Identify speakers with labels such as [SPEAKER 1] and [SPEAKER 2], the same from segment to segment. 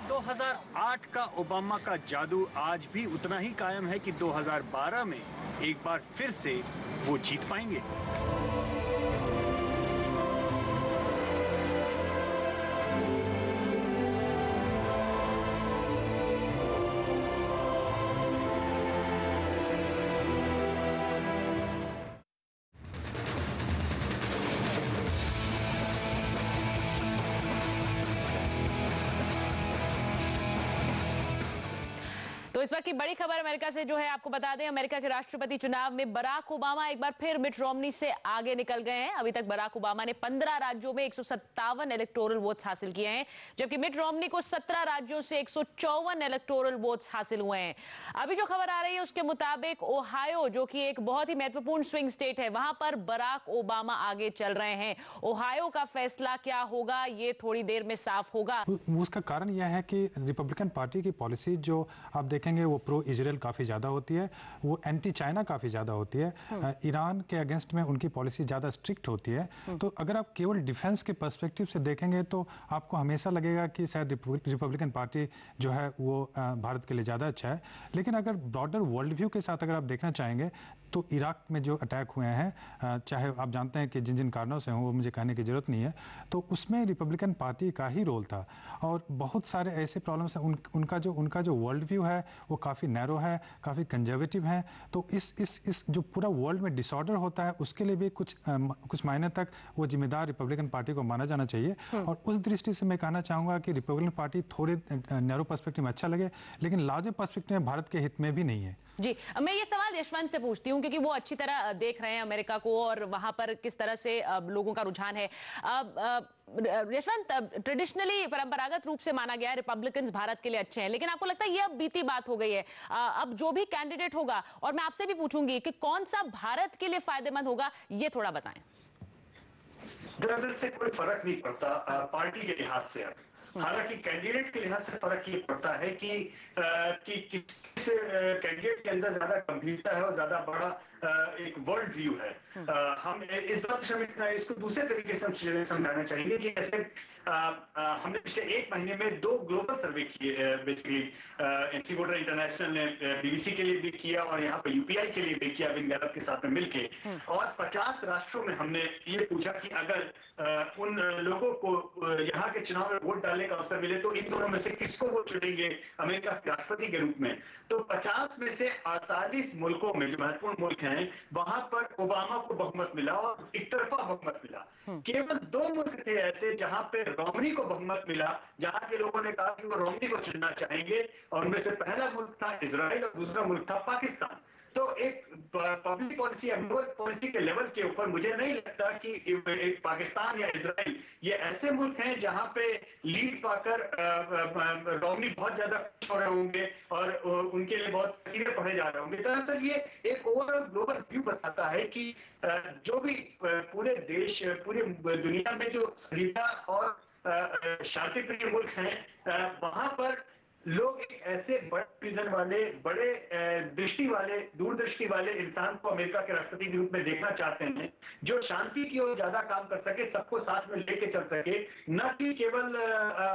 [SPEAKER 1] 2008 का ओबामा का जादू आज भी उतना ही कायम है कि 2012 में एक बार फिर से वो जीत पाएंगे।
[SPEAKER 2] तो इस वक्त की बड़ी खबर अमेरिका से जो है आपको बता दें, अमेरिका के राष्ट्रपति चुनाव में बराक ओबामा एक बार फिर मिट रोमनी से आगे निकल गए हैं। अभी तक बराक ओबामा ने 15 राज्यों में 157 इलेक्टोरल वोट्स हासिल किए हैं, जबकि मिट रोमनी को 17 राज्यों से 154 इलेक्टोरल वोट्स हासिल हुए हैं। अभी जो खबर आ रही है उसके मुताबिक ओहायो, जो कि एक बहुत ही महत्वपूर्ण स्विंग स्टेट है, वहां पर बराक ओबामा आगे चल रहे हैं। ओहायो का फैसला क्या होगा ये थोड़ी देर में साफ होगा।
[SPEAKER 3] उसका कारण यह है कि रिपब्लिकन पार्टी की पॉलिसी जो आप देखेंगे वो प्रो इजराइल काफ़ी ज़्यादा होती है, वो एंटी चाइना काफ़ी ज़्यादा होती है, ईरान के अगेंस्ट में उनकी पॉलिसी ज़्यादा स्ट्रिक्ट होती है। तो अगर आप केवल डिफेंस के पर्सपेक्टिव से देखेंगे तो आपको हमेशा लगेगा कि शायद रिपब्लिकन पार्टी जो है वो भारत के लिए ज़्यादा अच्छा है। लेकिन अगर ब्रॉडर वर्ल्ड व्यू के साथ अगर आप देखना चाहेंगे तो इराक में जो अटैक हुए हैं, चाहे आप जानते हैं कि जिन जिन कारणों से हों वो मुझे कहने की ज़रूरत नहीं है, तो उसमें रिपब्लिकन पार्टी का ही रोल था। और बहुत सारे ऐसे प्रॉब्लम्स हैं, उनका जो वर्ल्ड व्यू है वो काफ़ी नैरो है, काफ़ी कंजर्वेटिव है। तो इस जो पूरा वर्ल्ड में डिसऑर्डर होता है उसके लिए भी कुछ मायने तक वो जिम्मेदार रिपब्लिकन पार्टी को माना जाना चाहिए। और उस दृष्टि से मैं कहना चाहूँगा कि रिपब्लिकन पार्टी थोड़े नैरो पर्सपेक्टिव में अच्छा लगे, लेकिन लार्जर पर्सपेक्टिव में भारत के हित में भी नहीं है। जी,
[SPEAKER 2] मैं ये सवाल यशवंत से पूछती हूँ क्योंकि वो अच्छी तरह देख रहे हैं अमेरिका को और वहां पर किस तरह से लोगों का रुझान है। यशवंत, ट्रेडिशनली परंपरागत रूप से माना गया है रिपब्लिकन्स भारत के लिए अच्छे हैं, लेकिन आपको लगता है ये अब बीती बात हो गई है? अब जो भी कैंडिडेट होगा, और मैं आपसे भी पूछूंगी कि कौन सा भारत के लिए फायदेमंद होगा, ये थोड़ा बताएं।
[SPEAKER 4] दरअसल से कोई फर्क नहीं पड़ता पार्टी के लिहाज से। हालांकि कैंडिडेट के लिहाज से फर्क ये पड़ता है कि किस कैंडिडेट के अंदर ज्यादा गंभीरता है और ज्यादा बड़ा एक वर्ल्ड व्यू है। हम इस बात इसको दूसरे तरीके से समझाना चाहेंगे कि जैसे हमने पिछले एक महीने में 2 ग्लोबल सर्वे किए, बेसिकली एनसी वोटर इंटरनेशनल ने बीबीसी के लिए भी किया और यहाँ पे यूपीआई के लिए भी किया, विन गैलप के साथ में मिलके। और 50 राष्ट्रों में हमने ये पूछा कि अगर उन लोगों को यहाँ के चुनाव में वोट डालने का अवसर मिले तो इन दोनों में से किसको वो चुनेंगे अमेरिका के राष्ट्रपति के रूप में। तो 50 में से 48 मुल्कों में, जो महत्वपूर्ण मुल्क हैं, वहां पर ओबामा को बहुमत मिला और एक तरफा बहुमत मिला। केवल 2 मुल्क थे ऐसे जहां पे रोमनी को बहुमत मिला, जहां के लोगों ने कहा कि वो रोमनी को चुनना चाहेंगे, और उनमें से पहला मुल्क था इजराइल और दूसरा मुल्क था पाकिस्तान। तो एक पब्लिक पॉलिसी या ग्लोबल पॉलिसी के लेवल के ऊपर मुझे नहीं लगता कि एक पाकिस्तान या इजराइल ये ऐसे मुल्क हैं जहां पे लीड पाकर रोमनी बहुत ज्यादा खुश हो रहे होंगे और उनके लिए बहुत सीधे पढ़े जा रहे होंगे। दरअसल ये एक ओवरऑल ग्लोबल व्यू बताता है कि जो भी पूरे देश, पूरी दुनिया में जो संहिता और शांति प्रिय मुल्क हैं, वहां पर लोग एक ऐसे बड़े विजन वाले, बड़े दृष्टि वाले, दूरदृष्टि वाले इंसान को अमेरिका के राष्ट्रपति के रूप में देखना चाहते हैं, जो शांति की ओर ज्यादा काम कर सके, सबको साथ में लेके चल सके, न कि केवल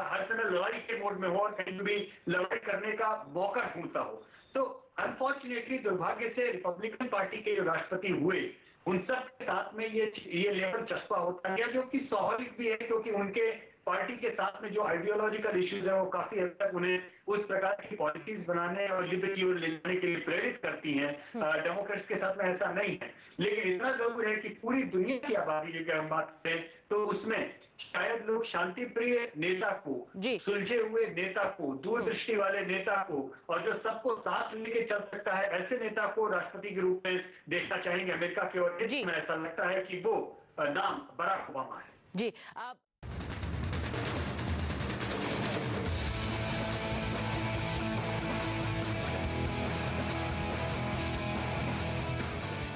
[SPEAKER 4] हर समय लड़ाई के मोड में हो और कहीं भी लड़ाई करने का मौका ढूंढता हो। तो अनफॉर्चुनेटली, दुर्भाग्य से, रिपब्लिकन पार्टी के जो राष्ट्रपति हुए उन सब के साथ में ये लेवल चस्पा होता गया, जो कि स्वाभाविक भी है क्योंकि उनके पार्टी के साथ में जो आइडियोलॉजिकल इश्यूज है वो काफी हद तक उन्हें उस प्रकार की पॉलिसीज बनाने और युद्ध की ओर ले जाने के लिए प्रेरित करती हैं। डेमोक्रेट्स के साथ में ऐसा नहीं है, लेकिन इतना जरूर है कि पूरी दुनिया की आबादी की अगर हम बात करें तो उसमें शायद लोग शांति प्रिय नेता को, सुलझे हुए नेता को, दूरदृष्टि वाले नेता को और जो सबको साथ लेके चल सकता है, ऐसे नेता को राष्ट्रपति के रूप में देखना चाहेंगे अमेरिका की ओर। इसमें ऐसा लगता है कि वो नाम बराक ओबामा है।
[SPEAKER 2] जी,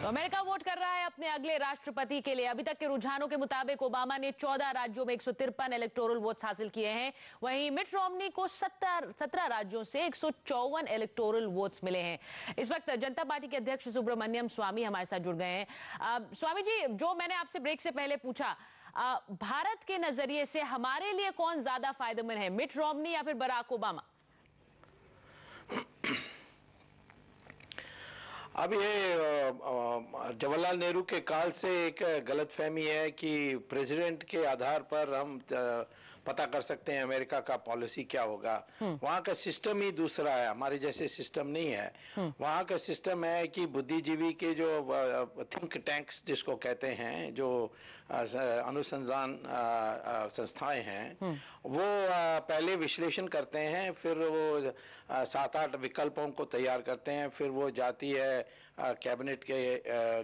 [SPEAKER 2] तो अमेरिका वोट कर रहा है अपने अगले राष्ट्रपति के लिए। अभी तक के रुझानों के मुताबिक ओबामा ने 14 राज्यों में 153 इलेक्टोरल वोट्स हासिल किए हैं, वहीं मिट रोमनी को 17 राज्यों से 154 इलेक्टोरल वोट्स मिले हैं। इस वक्त जनता पार्टी के अध्यक्ष सुब्रमण्यम स्वामी हमारे साथ जुड़ गए हैं। स्वामी जी, जो मैंने आपसे ब्रेक से पहले पूछा, भारत के नजरिए से हमारे लिए कौन ज्यादा फायदेमंद है, मिट रोमनी या फिर बराक ओबामा?
[SPEAKER 5] अब ये जवाहरलाल नेहरू के काल से एक गलतफहमी है कि प्रेसिडेंट के आधार पर हम पता कर सकते हैं अमेरिका का पॉलिसी क्या होगा। वहाँ का सिस्टम ही दूसरा है, हमारे जैसे सिस्टम नहीं है। वहाँ का सिस्टम है कि बुद्धिजीवी के जो थिंक टैंक्स जिसको कहते हैं, जो अनुसंधान संस्थाएं हैं, वो पहले विश्लेषण करते हैं, फिर वो 7-8 विकल्पों को तैयार करते हैं, फिर वो जाती है कैबिनेट के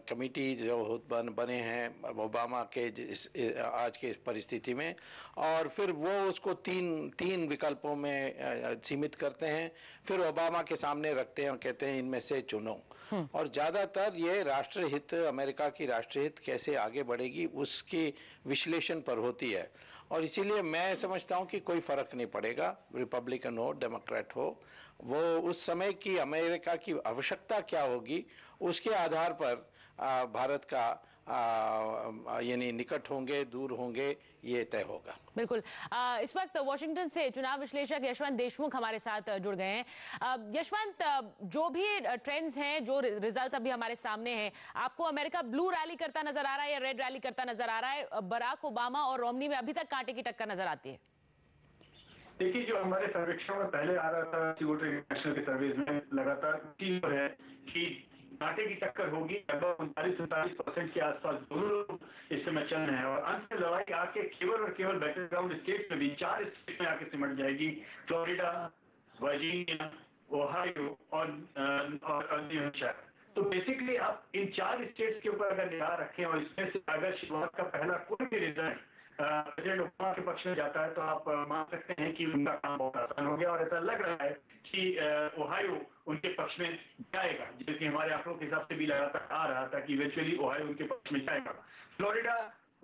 [SPEAKER 5] कमेटी जो बने हैं ओबामा के आज के परिस्थिति में, और फिर वो उसको तीन विकल्पों में सीमित करते हैं, फिर ओबामा के सामने रखते हैं और कहते हैं इनमें से चुनो। और ज्यादातर ये राष्ट्रहित, अमेरिका की राष्ट्रहित कैसे आगे बढ़ेगी उसकी विश्लेषण पर होती है। और इसीलिए मैं समझता हूं कि कोई फर्क नहीं पड़ेगा, रिपब्लिकन हो डेमोक्रेट हो, वो उस समय की अमेरिका की आवश्यकता क्या होगी उसके आधार पर भारत का यानी निकट होंगे दूर होंगे ये तय होगा।
[SPEAKER 2] बिल्कुल। इस वक्त वॉशिंगटन से चुनाव विश्लेषक यशवंत देशमुख हमारे साथ जुड़ गए हैं। यशवंत, जो भी ट्रेंड्स हैं, जो रिजल्ट्स अभी हमारे सामने हैं, आपको अमेरिका ब्लू रैली करता नजर आ रहा है या रेड रैली करता नजर आ रहा है? बराक ओबामा और रोमनी में अभी तक कांटे की टक्कर नजर आती है।
[SPEAKER 4] देखिए, जो हमारे सर्वेक्षण में पहले आ रहा था वोटर इंटरनेशनल के सर्वेज में लगातार चीज है कि कांटे की टक्कर होगी, लगभग 39-47% के आसपास दोनों लोग इस समय चल रहे हैं। और अंत में लड़ाई आके केवल और केवल बैटल ग्राउंड स्टेट में भी 4 स्टेट में आके सिमट जाएगी, फ्लोरिडा, वर्जीनिया, ओहायो और न्यू हैम्पशायर। तो बेसिकली आप इन 4 स्टेट्स के ऊपर अगर निगाह रखें और इसमें से अगर शुरुआत का पहला कोई भी रिजल्ट प्रेसिडेंट ओबामा के पक्ष में जाता है तो आप मान सकते हैं कि उनका काम बहुत आसान हो गया। और ऐसा लग रहा है कि ओहायो उनके पक्ष में जाएगा, जबकि हमारे आंकड़ों के हिसाब से भी लगातार आ रहा था कि इवेंचुअली ओहायो उनके पक्ष में जाएगा। फ्लोरिडा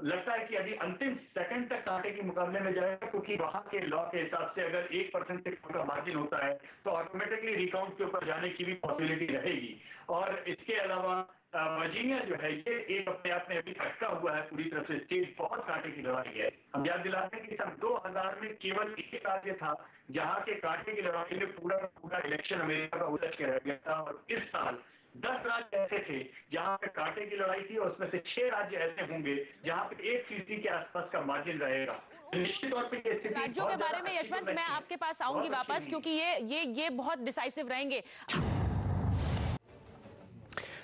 [SPEAKER 4] लगता है कि अभी अंतिम सेकंड तक कांटे के मुकाबले में जाएगा, क्योंकि वहां के लॉ के हिसाब से अगर 1% से का मार्जिन होता है तो ऑटोमेटिकली रिकाउंट के ऊपर जाने की भी पॉसिबिलिटी रहेगी। और इसके अलावा वर्जीनिया जो है ये एक अपने आप में अभी अटका हुआ है पूरी तरह से, स्टेट बहुत कांटे की लड़ाई है। हम याद दिलाते हैं कि सन 2000 में केवल एक राज्य था जहां के कांटे की लड़ाई में पूरा इलेक्शन अमेरिका का उलझ के रह गया था। और इस साल 10 राज्य ऐसे थे जहां पे कांटे की लड़ाई थी और उसमें से 6 राज्य ऐसे होंगे जहां पे 1% के आसपास का मार्जिन रहेगा। निश्चित तौर पे ये स्थिति
[SPEAKER 2] राज्यों के बारे में यशवंत मैं आपके पास आऊंगी वापस, क्योंकि ये बहुत डिसाइसिव रहेंगे।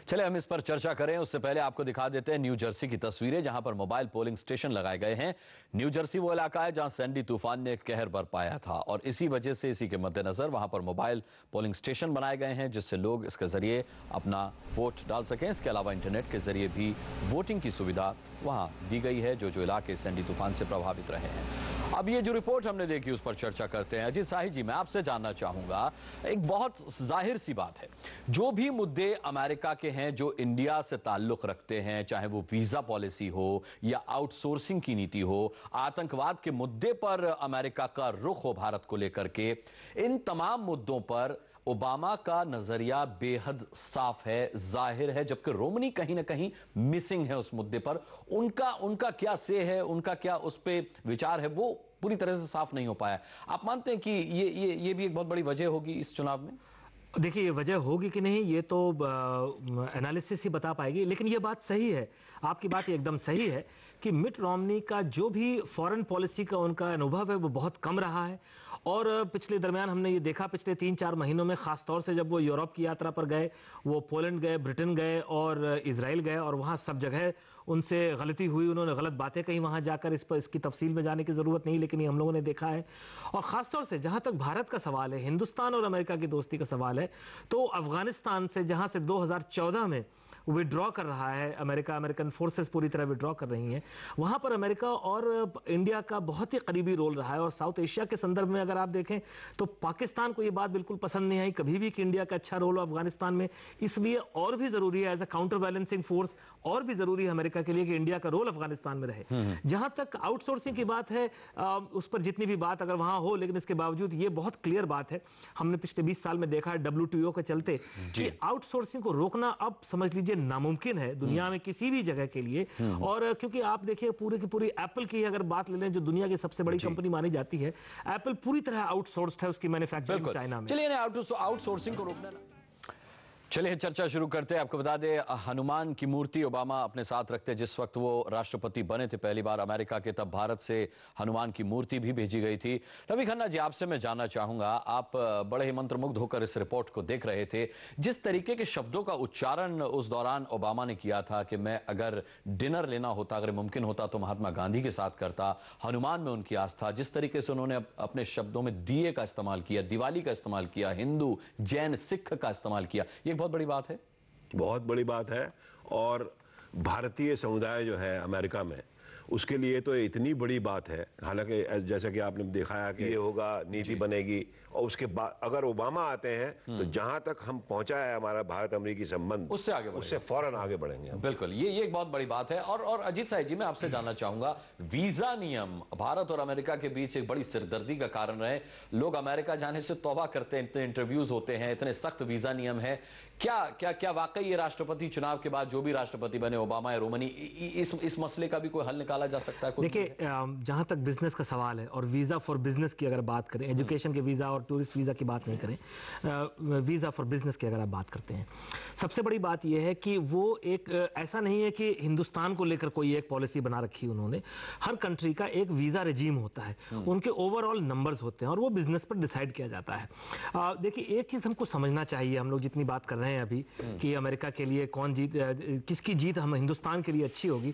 [SPEAKER 6] चले हम इस पर चर्चा करें, उससे पहले आपको दिखा देते हैं न्यू जर्सी की तस्वीरें, जहां पर मोबाइल पोलिंग स्टेशन लगाए गए हैं। न्यू जर्सी वो इलाका है जहां सैंडी तूफान ने कहर बरपाया था और इसी वजह से, इसी के मद्देनजर वहां पर मोबाइल पोलिंग स्टेशन बनाए गए हैं जिससे लोग इसके जरिए अपना वोट डाल सकें। इसके अलावा इंटरनेट के जरिए भी वोटिंग की सुविधा वहां दी गई है जो इलाके सैंडी तूफान से प्रभावित रहे हैं। अब ये जो रिपोर्ट हमने देखी उस पर चर्चा करते हैं। अजीत शाही जी, मैं आपसे जानना चाहूंगा, एक बहुत जाहिर सी बात है, जो भी मुद्दे अमेरिका के हैं जो इंडिया से ताल्लुक रखते हैं, चाहे वो वीजा पॉलिसी हो या आउटसोर्सिंग की नीति हो, आतंकवाद के मुद्दे पर अमेरिका का रुख हो भारत को लेकर के, इन तमाम मुद्दों पर ओबामा का नजरिया बेहद साफ है, जाहिर है, जबकि रोमनी कहीं ना कहीं मिसिंग है उस मुद्दे पर। उनका क्या से है, उनका क्या उस पे विचार है, वो पूरी तरह से साफ नहीं हो पाया। आप मानते हैं कि ये भी एक बहुत बड़ी वजह होगी इस चुनाव में?
[SPEAKER 7] देखिए, ये वजह होगी कि नहीं ये तो एनालिसिस ही बता पाएगी, लेकिन ये बात सही है, आपकी बात एकदम सही है कि मिट रोमनी का जो भी फॉरेन पॉलिसी का उनका अनुभव है वो बहुत कम रहा है। और पिछले दरमियान हमने ये देखा पिछले 3-4 महीनों में, ख़ास तौर से जब वो यूरोप की यात्रा पर गए, वो पोलैंड गए, ब्रिटेन गए और इजराइल गए, और वहाँ सब जगह उनसे गलती हुई, उन्होंने गलत बातें कही। वहाँ जाकर इस पर इसकी तफसील में जाने की ज़रूरत नहीं, लेकिन ये हम लोगों ने देखा है। और ख़ास तौर से जहाँ तक भारत का सवाल है, हिंदुस्तान और अमेरिका की दोस्ती का सवाल है, तो अफगानिस्तान से जहाँ से 2014 में विड्रॉ कर रहा है अमेरिका, अमेरिकन फोर्सेस पूरी तरह विड्रॉ कर रही हैं, वहाँ पर अमेरिका और इंडिया का बहुत ही करीबी रोल रहा है। और साउथ एशिया के संदर्भ में अगर अगर आप देखें तो पाकिस्तान को ये बात बिल्कुल पसंद नहीं आई कभी भी कि इंडिया का अच्छा रोल हो अफगानिस्तान में, इसलिए और भी जरूरी है as a counter balancing force, और भी जरूरी है अमेरिका के लिए कि इंडिया का रोल अफगानिस्तान में रहे। जहां तक आउटसोर्सिंग की बात है, उस पर जितनी भी बात अगर वहां हो, लेकिन इसके बावजूद ये बहुत क्लियर बात है, हमने पिछले 20 साल में देखा है WTO के चलते कि आउटसोर्सिंग को रोकना अब समझ लीजिए नामुमकिन है दुनिया में किसी भी जगह के लिए। और क्योंकि आप देखिए पूरी की पूरी एप्पल की अगर बात ले लें, जो दुनिया की सबसे बड़ी कंपनी मानी जाती है, एप्पल पूरी तरह आउटसोर्स्ड है, उसकी मैन्युफैक्चरिंग चाइना में।
[SPEAKER 6] चलिए आउटसोर्सिंग को रोकना। चलिए चर्चा शुरू करते हैं। आपको बता दें, हनुमान की मूर्ति ओबामा अपने साथ रखते जिस वक्त वो राष्ट्रपति बने थे पहली बार अमेरिका के, तब भारत से हनुमान की मूर्ति भी भेजी गई थी। रवि खन्ना जी, आपसे मैं जानना चाहूंगा, आप बड़े ही मंत्रमुग्ध होकर इस रिपोर्ट को देख रहे थे, जिस तरीके के शब्दों का उच्चारण उस दौरान ओबामा ने किया था कि मैं अगर डिनर लेना होता, अगर मुमकिन होता तो महात्मा गांधी के साथ करता, हनुमान में उनकी आस्था, जिस तरीके से उन्होंने अपने शब्दों में दिए का इस्तेमाल किया, दिवाली का इस्तेमाल किया, हिंदू जैन सिख का इस्तेमाल किया, ये बहुत बड़ी बात है।
[SPEAKER 8] बहुत बड़ी बात है। और भारतीय समुदाय जो है अमेरिका में, उसके लिए तो इतनी बड़ी बात है। हालांकि जैसा कि आपने दिखाया कि ये होगा, नीति बनेगी, और उसके बाद अगर ओबामा आते हैं तो जहां तक हम पहुंचा है हमारा भारत अमेरिकी संबंध,
[SPEAKER 6] उससे आगे
[SPEAKER 8] उससे फौरन आगे बढ़ेंगे।
[SPEAKER 6] बिल्कुल, ये एक बहुत बड़ी बात है। और अजीत साहिब जी, मैं आपसे जानना चाहूंगा, वीजा नियम भारत और अमेरिका के बीच एक बड़ी सिरदर्दी का कारण रहे। लोग अमेरिका जाने से तौबा करते हैं, इतने इंटरव्यूज होते हैं, इतने सख्त वीजा नियम है। क्या वाकई ये राष्ट्रपति चुनाव के बाद जो भी राष्ट्रपति बने, ओबामा या रोमनी, इस मसले का भी कोई हल निकाला जा सकता है?
[SPEAKER 7] देखिए, जहां तक बिजनेस का सवाल है और वीजा फॉर बिजनेस की अगर बात करें, एजुकेशन के वीजा और टूरिस्ट वीजा की बात नहीं करें, वीजा फॉर बिजनेस की अगर आप बात करते हैं, सबसे बड़ी बात यह है कि वो एक ऐसा नहीं है कि हिंदुस्तान को लेकर कोई एक पॉलिसी बना रखी है उन्होंने। हर कंट्री का एक वीजा रेजीम होता है, उनके ओवरऑल नंबर्स होते हैं और वो बिजनेस पर डिसाइड किया जाता है। देखिए, एक चीज हमको समझना चाहिए, हम लोग जितनी बात कर रहे हैं अभी कि अमेरिका के लिए कौन किसकी जीत हम हिंदुस्तान के लिए अच्छी होगी,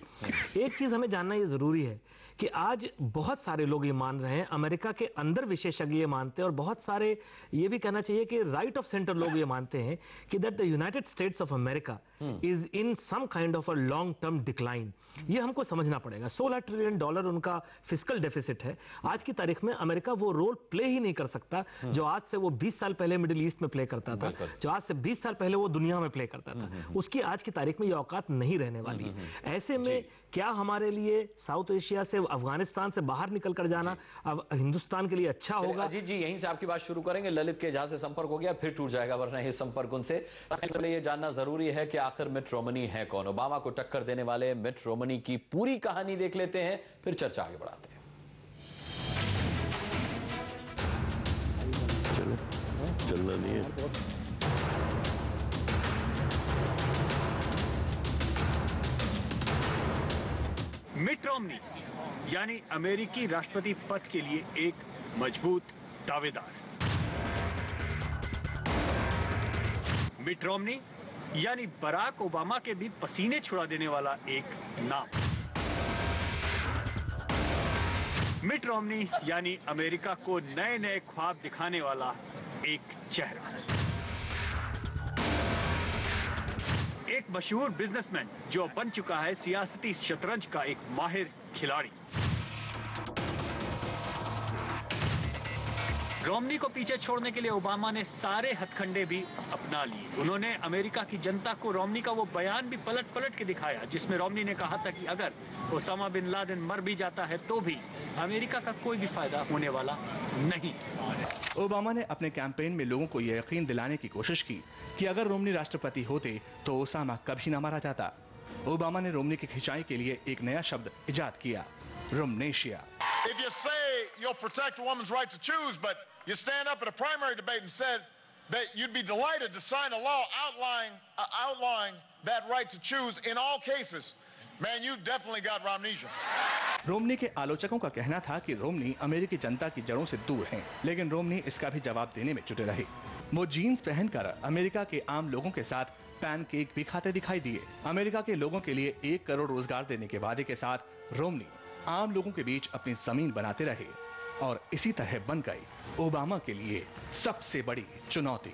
[SPEAKER 7] एक चीज हमें जानना ये जरूरी है कि आज बहुत सारे लोग ये मान रहे हैं, अमेरिका के अंदर विशेषज्ञ ये मानते हैं और बहुत सारे ये भी कहना चाहिए कि राइट ऑफ सेंटर लोग ये मानते हैं कि that the United States of America is in some kind of a long term decline. ये हमको समझना पड़ेगा। $16 ट्रिलियन उनका फिस्कल डेफिसिट है। आज की तारीख में अमेरिका वो रोल प्ले ही नहीं कर सकता जो आज से वो 20 साल पहले मिडिल ईस्ट में प्ले करता था, जो आज से 20 साल पहले वो दुनिया में प्ले करता था। उसकी आज की तारीख में ये औकात नहीं रहने वाली है। ऐसे में क्या हमारे लिए साउथ एशिया से, अफगानिस्तान से बाहर निकल कर जाना अब हिंदुस्तान के लिए अच्छा होगा?
[SPEAKER 6] अजीत जी, यहीं से आपकी बात शुरू करेंगे। ललित के जहां से संपर्क हो गया फिर टूट जाएगा, वरना ये संपर्क उनसे। ये जानना जरूरी है कि आखिर मिट रोमनी है कौन। ओबामा को टक्कर देने वाले मिट रोमनी की पूरी कहानी देख लेते हैं, फिर चर्चा आगे बढ़ाते हैं।
[SPEAKER 8] चलो, चलना नहीं है।
[SPEAKER 1] मिट रोमनी यानी अमेरिकी राष्ट्रपति पद के लिए एक मजबूत दावेदार। मिट रोमनी यानी बराक ओबामा के भी पसीने छुड़ा देने वाला एक नाम। मिट रोमनी यानी अमेरिका को नए नए ख्वाब दिखाने वाला एक चेहरा, एक मशहूर बिजनेसमैन जो बन चुका है सियासती शतरंज का एक माहिर खिलाड़ी। रोमनी को पीछे छोड़ने के लिए ओबामा ने सारे हथकंडे भी अपना लिए। उन्होंने अमेरिका की जनता को रोमनी का वो बयान भी पलट पलट के दिखाया जिसमें रोमनी ने कहा था कि अगर ओसामा बिन लादेन मर भी जाता है तो भी अमेरिका का कोई भी फायदा होने वाला नहीं।
[SPEAKER 9] ओबामा ने अपने कैंपेन में लोगों को यह यकीन दिलाने की कोशिश की कि अगर रोमनी राष्ट्रपति होते तो ओसामा कभी न मारा जाता। ओबामा ने रोमनी की खिंचाई के लिए एक नया शब्द इजाद किया, रोमनेशिया।
[SPEAKER 10] If you say you'll protect a woman's right to choose, but you stand up at a primary debate and said that you'd be delighted to sign a law outlawing that right to choose in all cases, man, you definitely got Romnesia.
[SPEAKER 9] Romani के आलोचकों का कहना था कि Romani अमेरिकी जनता की जड़ों से दूर हैं, लेकिन रोमनी इसका भी जवाब देने में जुटे रहे। वो जीन्स पहनकर अमेरिका के आम लोगों के साथ पैनकेक भी खाते दिखाई दिए। अमेरिका के लोगों के लिए 1 करोड़ रोजगार देने के वादे के साथ रोमनी आम लोगों के बीच अपनी जमीन बनाते रहे और इसी तरह बन गई ओबामा के लिए सबसे बड़ी चुनौती।